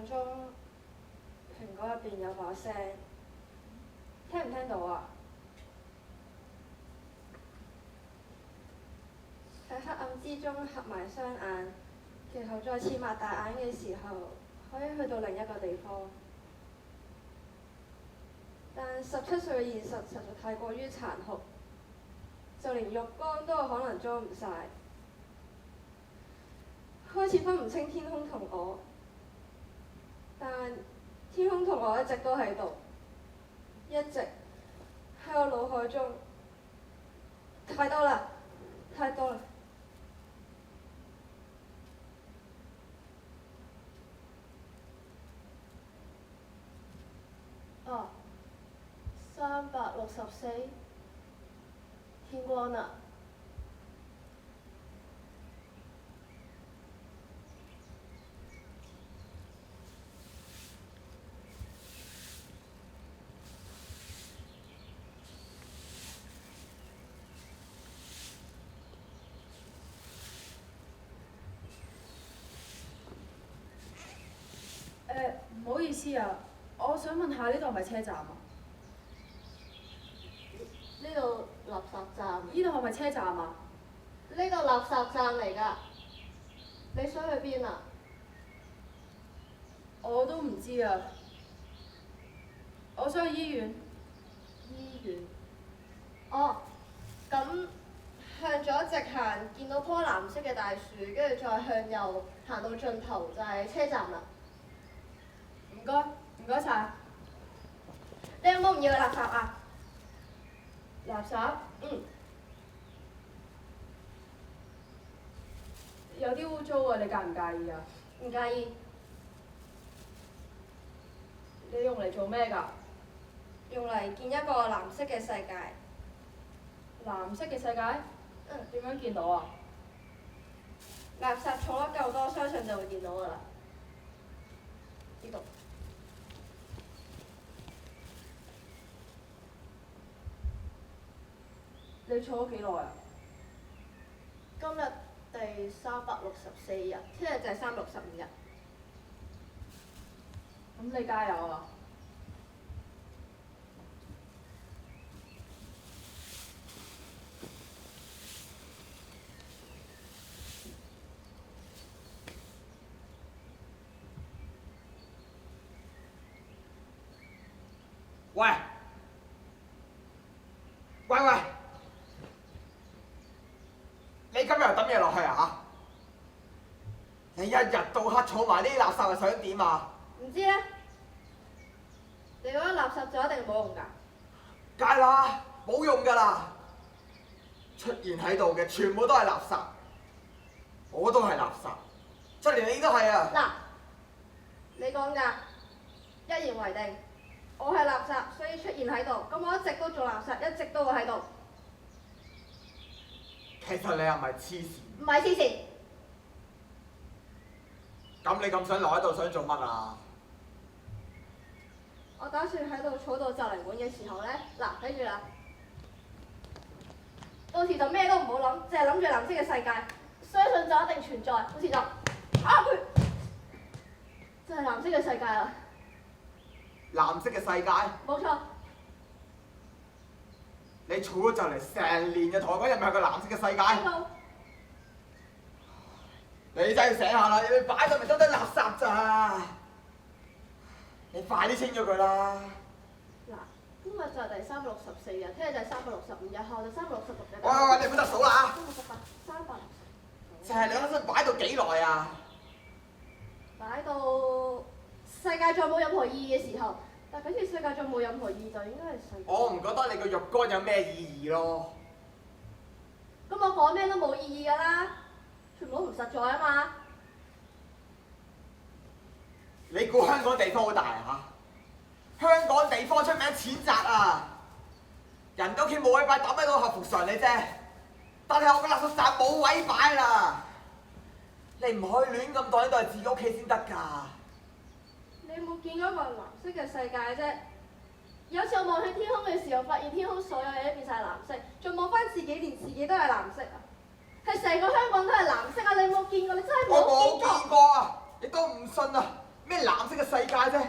象中蘋果入邊有把聲，聽唔聽到啊？喺黑暗之中合埋雙眼，然後再次擘大眼嘅時候，可以去到另一個地方。但17歲嘅現實實在太過於殘酷，就連浴缸都有可能裝唔晒。開始分唔清天空同我，但天空同我一直都喺度，一直喺我腦海中。太多啦，太多啦。哦，364，天光啦。唔好意思啊，我想問下呢度係咪車站啊？呢度垃圾站。呢度係咪車站啊？呢度垃圾站嚟㗎。你想去邊啊？我都唔知啊。我想去醫院。醫院。哦，咁向左直行，見到棵藍色嘅大樹，跟住再向右行到盡頭就係車站啦。唔該，唔該晒。你有冇唔要嘅垃圾啊？垃圾？有啲污糟啊，你介唔介意啊？唔介意。你用嚟做咩㗎？用嚟建一個藍色嘅世界。藍色嘅世界？點樣見到啊？垃圾重得夠多，相信就會見到㗎啦。呢度。你坐咗幾耐啊？今日第364日，聽日就係365日。咁你加油啊！喂！喂喂！你今日又抌嘢落去啊嚇？你一日到黑儲埋呢啲垃圾係想點啊？唔知咧，你覺得垃圾就一定冇用㗎？梗係啦，冇用㗎啦！出現喺度嘅全部都係垃圾，我都係垃圾，就連你都係啊！嗱，你講㗎，一言為定。我係垃圾，所以出現喺度。咁我一直都做垃圾，一直都會喺度。其實你係咪黐線？唔係黐線。咁你咁想留喺度想做乜啊？我打算喺度坐到就嚟滿嘅時候咧，嗱，睇住啦。到時就咩都唔好諗，淨係諗住藍色嘅世界，相信就一定存在。到時就就係藍色嘅世界啦。藍色嘅世界？冇錯。你儲咗就嚟成年嘅同我講，入面係個藍色嘅世界。你真係醒下啦！你擺到咪得垃圾咋？你快啲清咗佢啦！嗱，今日就係第364日，聽日就係365日，後就366日。喂，你唔好得數啦啊368、369。就係你嗰陣擺到幾耐啊？擺到世界再冇任何意義嘅時候，但係假設世界再冇任何意義，就應該係世界。我唔覺得你個浴缸有咩意義咯。咁我講咩都冇意義㗎啦，全部都唔實在啊嘛。你估香港地方好大啊嚇？香港地方出名淺窄啊，人哋屋企冇位擺，抌喺度合乎常理啫。但係我個垃圾站冇位擺啦，你唔可以亂咁當呢度係自己屋企先得㗎。你有冇見過一個藍色嘅世界啫？有次我望向天空嘅時候，發現天空所有嘢都變晒藍色，再望翻自己，連自己都係藍色啊！係成個香港都係藍色啊！你有冇見過？你真係我冇冇見過。見過啊！你都唔信啊！咩藍色嘅世界啫？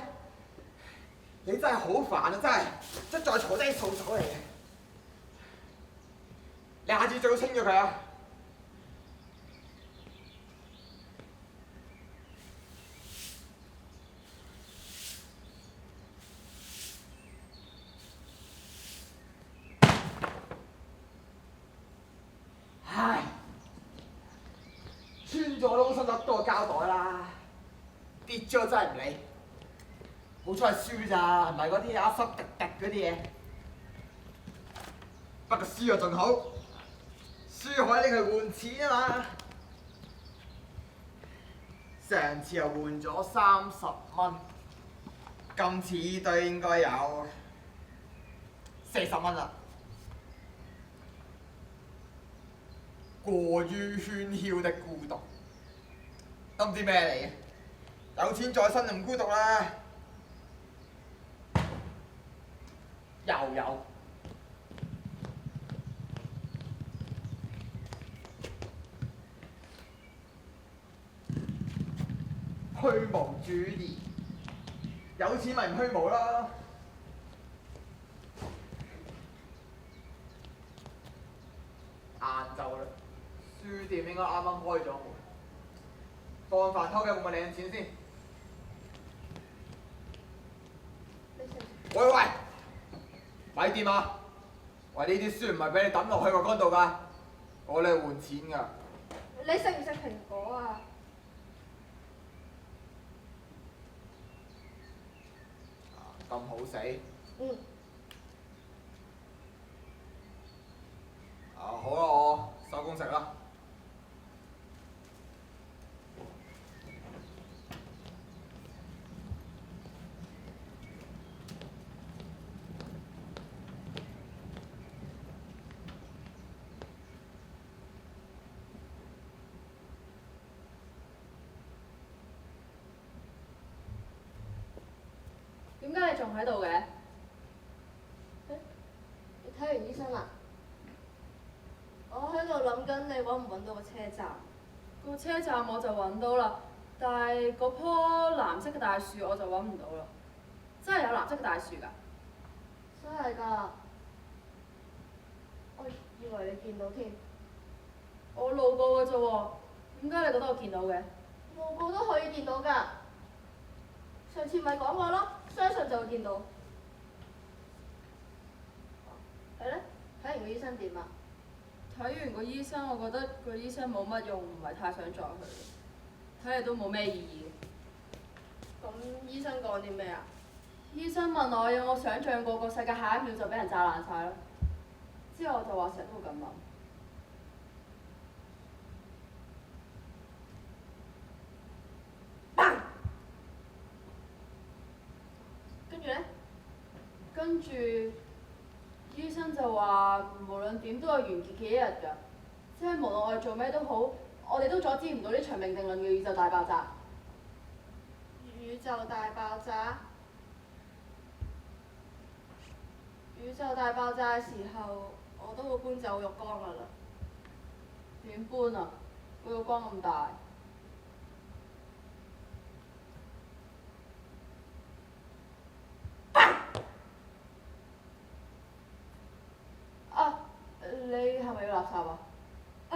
你真係好煩啊！真係，一再嘈低掃帚嚟嘅。你下次最好清咗佢啊！唉，穿咗都好心甩多個膠袋啦，跌咗真係唔理。好彩係輸咋，唔係嗰啲濕滴滴嗰啲嘢。不過輸又仲好，輸可以拎去換錢啊嘛。上次又換咗30蚊，今次呢堆應該有40蚊啦。過於喧囂的孤獨，都唔知咩嚟嘅。有錢在身就唔孤獨啦。又有虛無主義，有錢咪唔虛無咯。晏晝啦，書店應該啱啱開咗門。放飯偷嘅會唔會領錢先？喂喂，咪掂啊！喂，呢啲書唔係俾你抌落去個缸度㗎，我嚟換錢㗎。你食唔食蘋果啊？咁好死？嗯。好啦，我收工食啦。點解你仲喺度嘅？你睇完醫生啦？我喺度諗緊你揾唔揾到個車站。個車站我就揾到啦，但係嗰棵藍色嘅大樹我就揾唔到啦。真係有藍色嘅大樹㗎？真係㗎，我以為你見到添。我路過嘅啫喎，點解你覺得我見到嘅？路過都可以見到㗎。上次咪講過咯，相信就會見到。係咧，睇完個醫生點啊？睇完個醫生，我覺得個醫生冇乜用，唔係太想再去。睇嚟都冇咩意義。咁醫生講啲咩啊？醫生問我有冇想像過個世界下一秒就俾人炸爛晒咯。之後我就話成日都會咁諗。跟住咧？跟住醫生就話，無論點都有完結嘅一日㗎，即係無論我哋做咩都好，我哋都阻止唔到呢場命定論嘅宇宙大爆炸。宇宙大爆炸？宇宙大爆炸嘅時候，我都會搬走浴缸㗎啦。點搬啊？個浴缸咁大。啊！你係咪要垃圾啊？啊！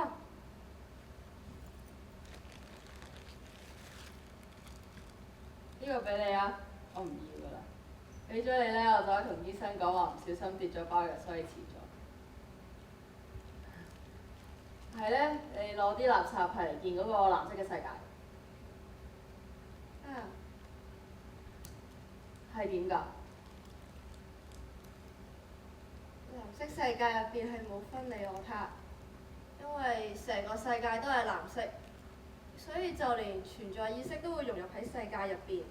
呢個俾你啊！我唔要㗎啦。俾咗你咧，我就可以同醫生講話唔小心跌咗包藥，所以遲咗。係咧，你攞啲垃圾係嚟見嗰個藍色嘅世界。啊！係點㗎？藍色世界入邊係冇分你我他，因為成個世界都係藍色，所以就連存在意識都會融入喺世界入邊，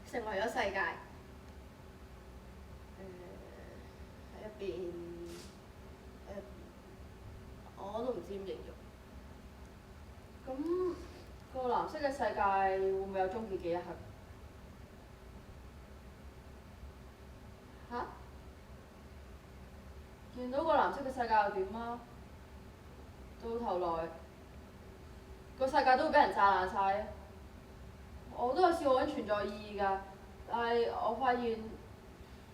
成為咗世界。喺入邊，我都唔知點形容。咁個藍色嘅世界會唔會有終結嘅一刻？嚇？見到個藍色嘅世界又點啊？到頭來個世界都會俾人炸爛晒啊！我都有試過揾存在意義㗎，但係我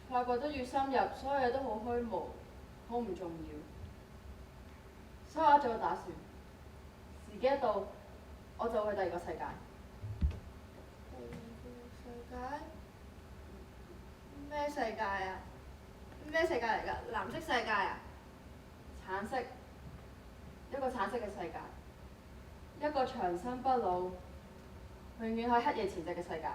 發覺得越深入，所有嘢都好虛無，好唔重要。所以我一早就打算，時機一到，我就會去第二個世界。第二個世界？咩世界啊？咩世界嚟㗎？藍色世界啊？橙色，一個橙色嘅世界，一個長生不老，永遠喺黑夜前夕嘅世界。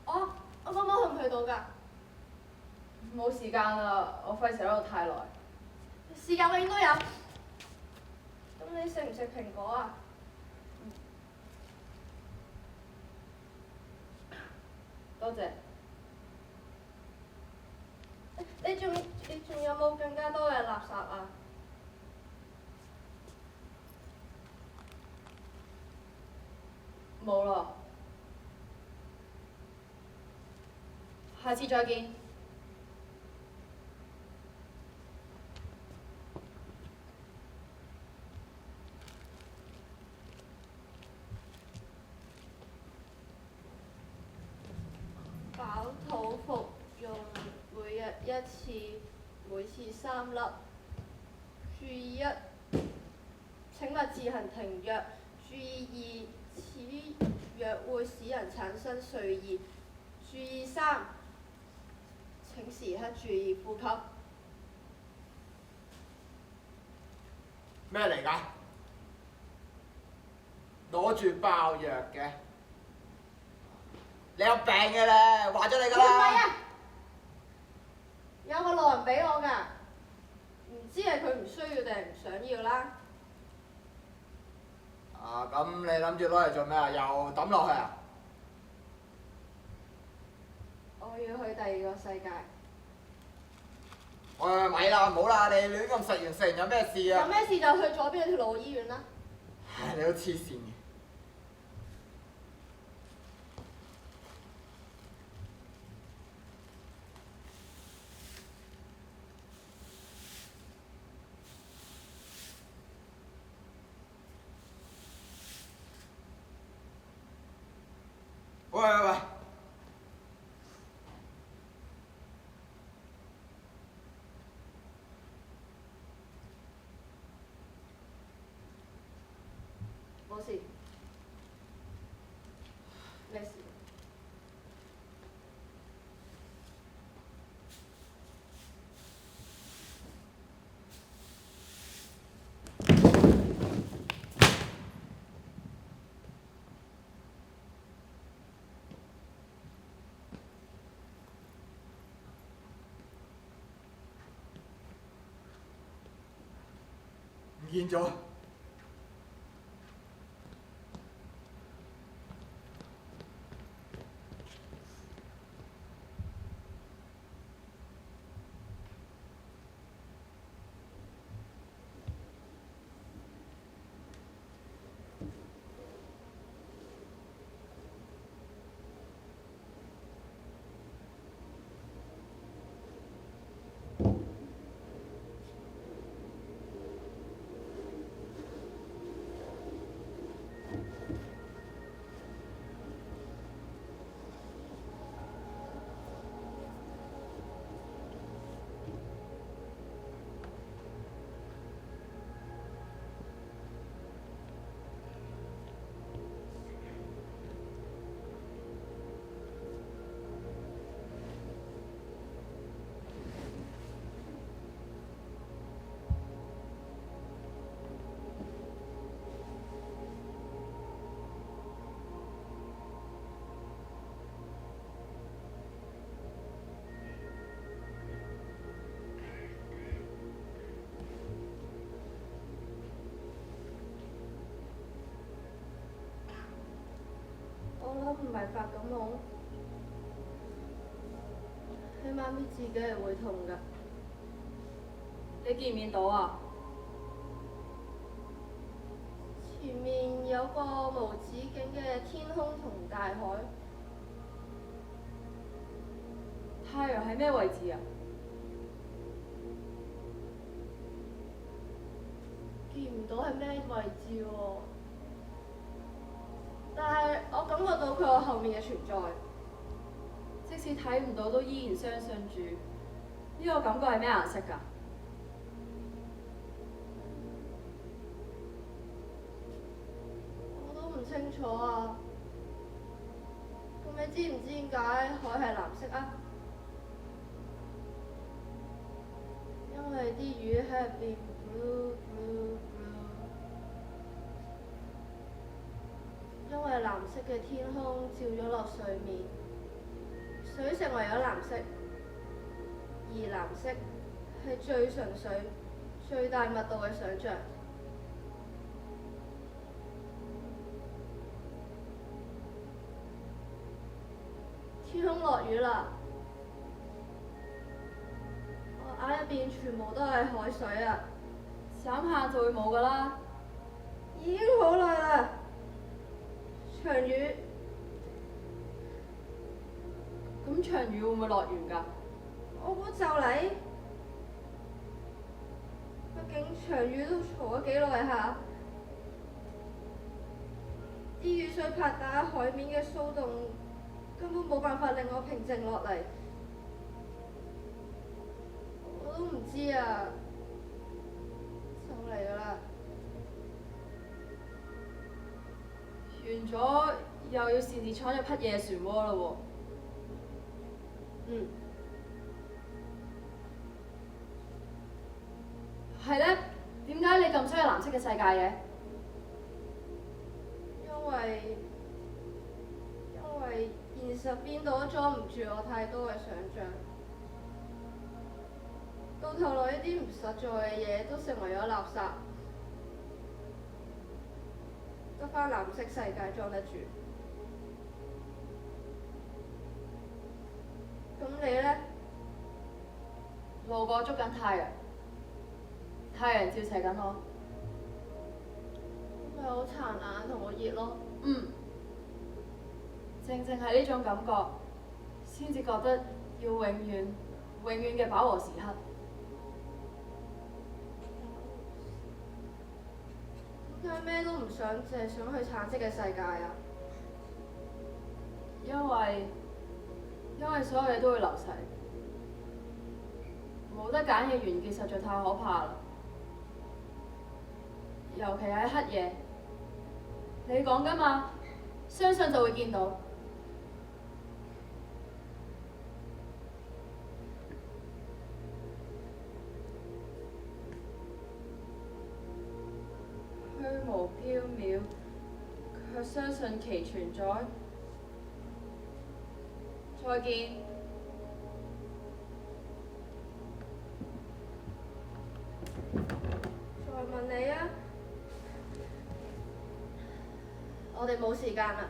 我今晚去唔去到㗎？冇時間啦，我費事喺度太耐。時間永遠都有。咁你食唔食蘋果啊？多謝。你仲有冇更加多嘅垃圾啊？冇啦，下次再見。飽肚服用每日一次，每次3粒。注意1，請勿自行停藥。注意2，此藥會使人產生睡意。注意3，請時刻注意呼吸。咩嚟㗎？攞住爆藥嘅，你有病嘅咧，話咗你㗎唔係啦。啊，有個路人俾我㗎，唔知係佢唔需要定係唔想要啦。啊，咁你諗住攞嚟做咩啊？又抌落去啊？我要去第二個世界。喂，咪啦，唔好啦，你亂咁食完有咩事啊？有咩事就去左邊嗰條路醫院啦。唉，你都黐線嘅。喂喂喂！冇事，咩事？唔見咗。我諗唔係發緊夢，起媽咪自己係會痛㗎。你見唔見到啊？前面有個無止境嘅天空同大海，太陽喺咩位置啊？見唔到係咩位置喎，但係我感覺到佢我後面嘅存在。即使睇唔到，都依然相信住。呢個感覺係咩顏色㗎？我都唔清楚啊。咁你知唔知點解海係藍色啊？因為啲魚喺入邊 blue blue blue。因為藍色嘅天空照咗落水面，水成為咗藍色，而藍色係最純粹、最大密度嘅想像。天空落雨啦，我眼入邊全部都係海水啊！眨下就會冇㗎啦。已經好耐啦，長雨。咁長雨會唔會落完㗎？我估就嚟，畢竟長雨都嘈咗幾耐下，啲雨水拍打海面嘅騷動，根本冇辦法令我平靜落嚟。我都唔知啊，就嚟㗎啦。完咗又要擅自闖入黑夜漩渦啦喎。嗯。係咧，點解你咁需要藍色嘅世界嘅？因為現實邊度都裝唔住我太多嘅想像，到頭來呢啲唔實在嘅嘢都成為咗垃圾，得返藍色世界裝得住。咁你呢？路過捉緊太陽，太陽照射緊我。咪好殘眼同好熱咯。正正係呢種感覺，先至覺得要永遠、永遠嘅飽和時刻。點解咩都唔想，淨係想去橙色嘅世界啊？因為所有嘢都會流逝，冇得揀嘅完結實在太可怕啦。尤其喺黑夜，你講㗎嘛，相信就會見到。虛無縹緲，卻相信其存在。再見。再問你啊，我哋冇時間啦。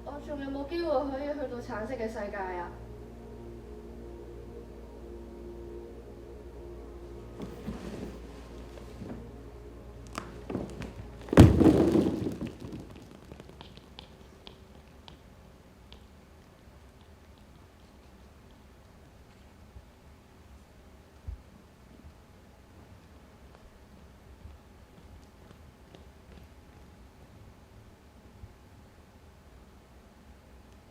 我仲有冇機會可以去到橙色嘅世界啊？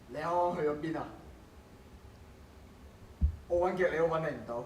你啱啱去咗邊啊？我揾極你都揾你唔到。